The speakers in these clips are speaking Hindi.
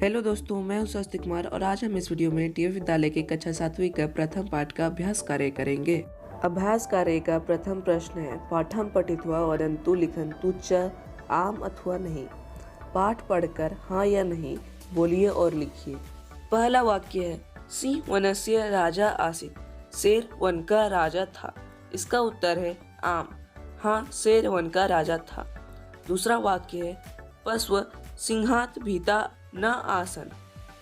हेलो दोस्तों, मैं हूं स्वास्थ्य कुमार और आज हम इस वीडियो में टीएफ विद्यालय के कक्षा 7वीं का प्रथम पाठ का अभ्यास कार्य करेंगे। अभ्यास कार्य का प्रथम प्रश्न है, पाठम पठित्वा वदन्तु लिखन्तु च आम अथवा नहीं। पाठ पढ़कर हाँ या नहीं बोलिए और लिखिए। पहला वाक्य है, सिंह वनस्य राजा आसीत। शेर वन का राजा था। इसका उत्तर है आम। हाँ, शेर वन का राजा था। दूसरा वाक्य है, पशु सिंहात भीता न आसन।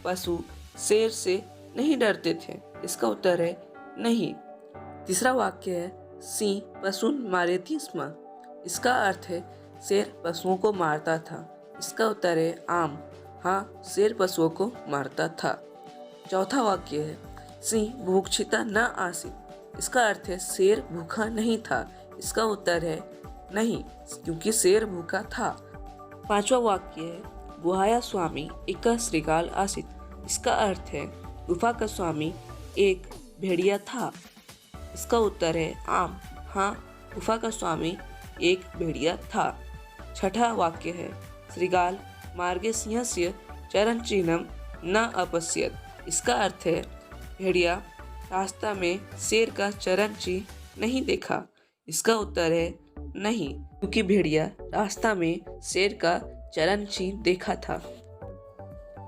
पशु शेर से नहीं डरते थे। इसका उत्तर है नहीं। तीसरा वाक्य है, सिंह पशुन मारेति स्म। इसका अर्थ है शेर पशुओं को मारता था। इसका उत्तर है आम। हाँ, शेर पशुओं को मारता था। चौथा वाक्य है, सिंह भूक्षिता न आसीत। इसका अर्थ है शेर भूखा नहीं था। इसका उत्तर है नहीं, क्योंकि शेर भूखा था। पांचवा वाक्य है, गुहाया स्वामी एक श्रीगाल आसीत। इसका अर्थ है गुफा का स्वामी एक भेड़िया था। इसका उत्तर है आम। हाँ, गुफा का स्वामी एक भेड़िया था। छठा वाक्य है, श्रीगाल मार्गे सिंहस्य चरण चिन्हम न अपश्यत। इसका अर्थ है भेड़िया रास्ता में शेर का चरण चिन्ह नहीं देखा। इसका उत्तर है नहीं, क्योंकि भेड़िया रास्ता में शेर का चरण चिन्ह देखा था।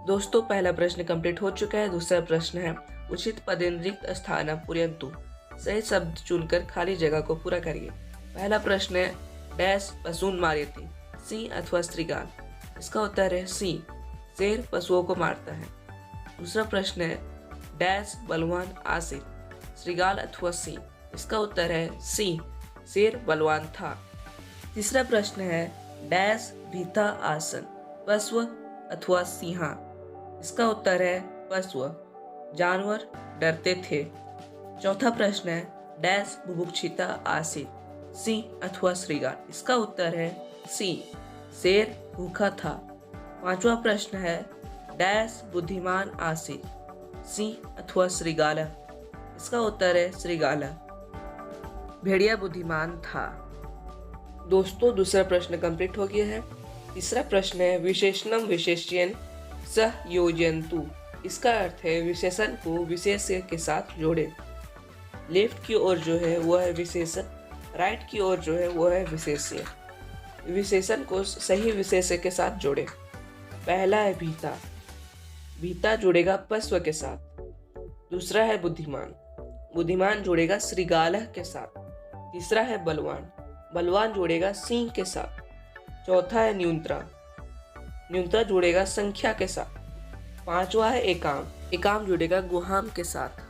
दोस्तों, पहला प्रश्न कंप्लीट हो चुका है। दूसरा प्रश्न है, उचित पदेन्द्रिक्त स्थान पूरयन्तु। सही शब्द चुनकर खाली जगह को पूरा करिए। पहला प्रश्न है, डैश पशून मार्यति, सिंह अथवा श्रीगाल। इसका उत्तर है सिंह। शेर पशुओं को मारता है। दूसरा प्रश्न है, डैश बलवान आसीत, श्रीगाल अथवा सिंह। इसका उत्तर है सिंह। शेर बलवान था। तीसरा प्रश्न है, डैश भीता आसन, पशु अथवा सिंहा। इसका उत्तर है पशु। जानवर डरते थे। चौथा प्रश्न है, डैश बुभुक्षिता आसीत, सिंह अथवा श्रीगाल। इसका उत्तर है सिंह। शेर भूखा था। पांचवा प्रश्न है, डैश बुद्धिमान आसीत, सिंह अथवा श्रीगाल। इसका उत्तर है श्रीगाल। भेड़िया बुद्धिमान था। दोस्तों, दूसरा प्रश्न कंप्लीट हो गया है। तीसरा प्रश्न है, विशेषणम विशेष्यन सह योजयन्तु। इसका अर्थ है विशेषण को विशेष्य के साथ जोड़े। लेफ्ट की ओर जो है वो है विशेषण, राइट की ओर जो है वो है विशेष्य। विशेषण को सही विशेष्य के साथ जोड़े। पहला है भीता। भीता जुड़ेगा पशु के साथ। दूसरा है बुद्धिमान। बुद्धिमान जुड़ेगा श्रीगाल के साथ। तीसरा है बलवान। बलवान जुड़ेगा सिंह के साथ। चौथा है न्यूनता। न्यूनता जुड़ेगा संख्या के साथ। पांचवा है एकाम। एकाम जुड़ेगा गुहाम के साथ।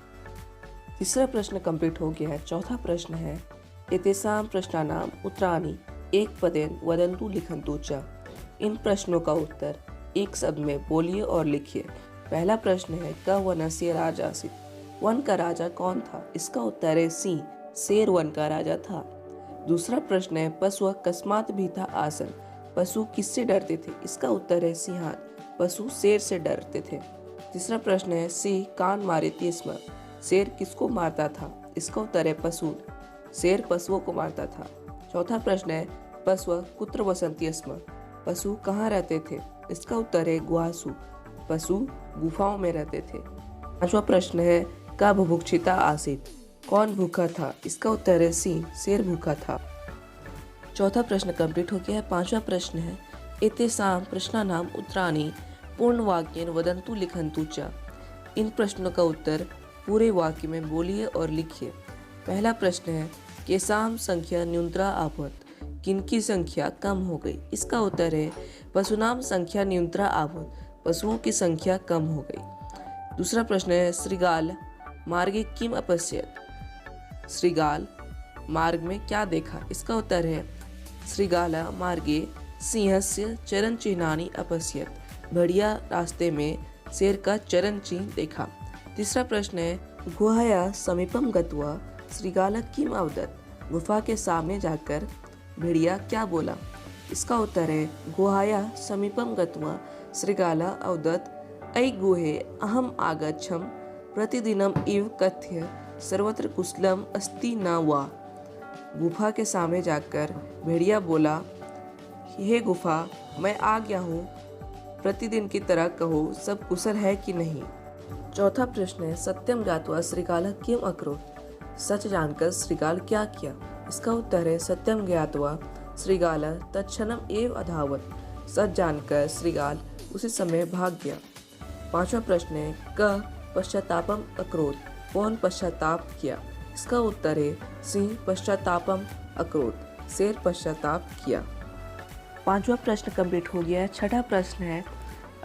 तीसरा प्रश्न कंप्लीट हो गया है। चौथा प्रश्न है, एतेषां प्रश्नानाम उत्तराणि एक पदेन वदन्तु लिखन्तु च। इन प्रश्नों का उत्तर एक शब्द में बोलिए और लिखिए। पहला प्रश्न है, क वनस्य राजा आसीत्। वन का राजा कौन था? इसका उत्तर है सिंह। शेर वन का राजा था। दूसरा प्रश्न है, पशु कस्मात भीता आसन। पशु किससे डरते थे? इसका उत्तर है सिंहात। पशु शेर से डरते थे। तीसरा प्रश्न है, सिंह कान मारेति स्म। शेर किसको मारता था? इसका उत्तर है पशु। शेर पशुओं को मारता था। चौथा प्रश्न है, पशु कुत्र वसन्ति स्म। पशु कहाँ रहते थे? इसका उत्तर है गुहासु। पशु गुफाओं में रहते थे। पांचवा प्रश्न है, का बुभुक्षिता आसीत। कौन भूखा था? इसका उत्तर है सिंह। शेर भूखा था। चौथा प्रश्न कंप्लीट हो गया है। पांचवा प्रश्न है, एतेषां प्रश्नानाम उत्तराणि पूर्ण वाक्येन वदन्तु लिखन्तु च। इन प्रश्नों का उत्तर पूरे वाक्य में बोलिए और लिखिए। पहला प्रश्न है, केषां संख्या न्यूनता अभवत्। किनकी संख्या कम हो गई? इसका उत्तर है पशुनाम संख्या न्यूनता अभवत्। पशुओं की संख्या कम हो गई। दूसरा प्रश्न है, श्रीगाल मार्गे किम अपश्यत्। श्रीगाल मार्ग में क्या देखा? इसका उत्तर है श्रीगाल मार्गे सिंहस्य चरण चिन्हानि अपश्यत्। भेड़िया रास्ते में शेर का चरण चिन्ह देखा। तीसरा प्रश्न है, गुहाया समीपम गत्वा श्रीगाल किम अवदत्। गुफा के सामने जाकर भेड़िया क्या बोला? इसका उत्तर है गुहाया समीपम गत्वा श्रीगाल अवदत्, अयि गुहे अहम आगच्छम प्रतिदिनम इव कथ्य सर्वत्र कुशलम अस्ति न वा। गुफा के सामने जाकर भेड़िया बोला, हे गुफा, मैं आ गया हूँ प्रतिदिन की तरह कहो, सब कुशल है कि नहीं। चौथा प्रश्न है, सत्यम ज्ञात्वा श्रीकालः किम अकरोत्। सच जानकर श्रीकाल क्या किया। इसका उत्तर है, सत्यम ज्ञात्वा श्रीकालः तत्क्षणम एव अधावत्। सच जानकर श्रीकाल उसी समय भाग गया। पांचवा प्रश्न है, क पश्चातापम अकरोत्। कौन पश्चाताप किया। इसका उत्तर है, सिंह पश्चातापम अकरोत्। शेर पश्चाताप किया। पांचवा प्रश्न कंप्लीट हो गया है। छठा प्रश्न है,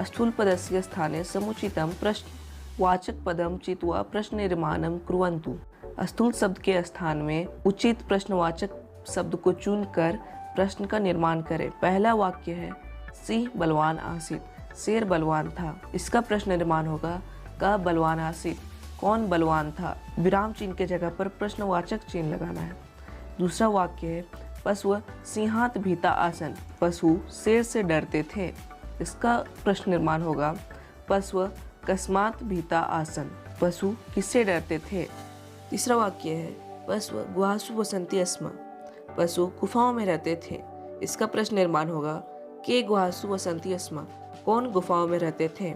स्थूल पदस्य स्थाने समुचितम प्रश्नवाचक पदम चित्वा प्रश्न निर्माणम कुर्वन्तु। स्थूल शब्द के स्थान में उचित प्रश्नवाचक शब्द को चुनकर प्रश्न का निर्माण करें। पहला वाक्य है, सिंह बलवान आसीत, शेर बलवान था। इसका प्रश्न निर्माण होगा, का बलवान आसीत, कौन बलवान था। विराम चिन्ह के जगह पर प्रश्नवाचक चिन्ह लगाना है। दूसरा वाक्य है, पशु सिंहात भीता आसन, पशु शेर से डरते थे। इसका प्रश्न निर्माण होगा, पशु कस्मात भीता आसन, पशु किससे डरते थे। तीसरा वाक्य है, पशु गुहासु वसंती अस्म, पशु गुफाओं में रहते थे। इसका प्रश्न निर्माण होगा, के गुहासु वसंती अस्म, कौन गुफाओं में रहते थे।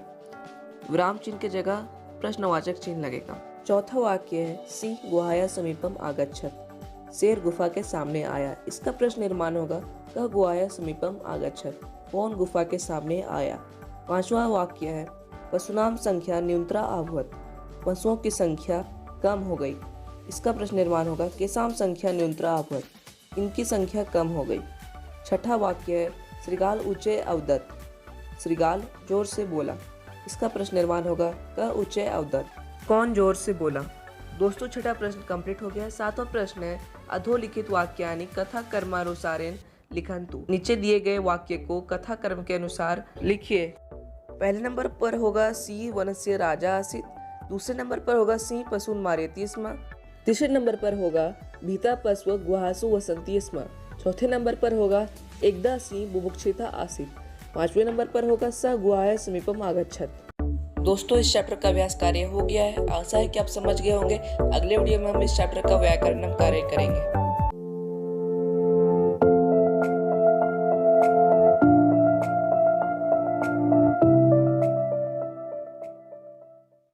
विराम चिन्ह की जगह प्रश्नवाचक चिन्ह लगेगा। चौथा वाक्य है, सिंह गुहाया समीपम आगच्छत, शेर गुफा के सामने आया। इसका प्रश्न निर्माण होगा, कह गुहाया समीपम आगच्छत, कौन गुफा के सामने आया। पांचवा वाक्य है, पशुनाम संख्या न्यूनतरा अभवत्, पशुओं की संख्या कम हो गई। इसका प्रश्न निर्माण होगा, केसाम संख्या न्यूनतरा अभवत्, इनकी संख्या कम हो गई। छठा वाक्य है, श्रीगाल ऊंचे अवदत, श्रीगाल जोर से बोला। इसका प्रश्न निर्माण होगा, क ऊंचे अवदत, कौन जोर से बोला। दोस्तों, छठा प्रश्न कंप्लीट हो गया। सातवां प्रश्न है, अधोलिखित वाक्यानि कथा कर्मानुसारेण लिखन्तु। नीचे दिए गए वाक्य को कथा कर्म के अनुसार लिखिए। पहले नंबर पर होगा, सिंह वनस्य राजा आसीत्। दूसरे नंबर पर होगा, सिंह पशून् मारयति स्म। तीसरे नंबर पर होगा, भीता पशवः गुहासु वसन्ति स्म। चौथे नंबर पर होगा, एकदा सिंह बुभुक्षिता आसीत्। पांचवें नंबर पर होगा, सः गुहाया समीपम आगच्छत्। दोस्तों, इस चैप्टर का अभ्यास कार्य हो गया है। आशा है कि आप समझ गए होंगे। अगले वीडियो में हम इस चैप्टर का व्याकरण कार्य करेंगे।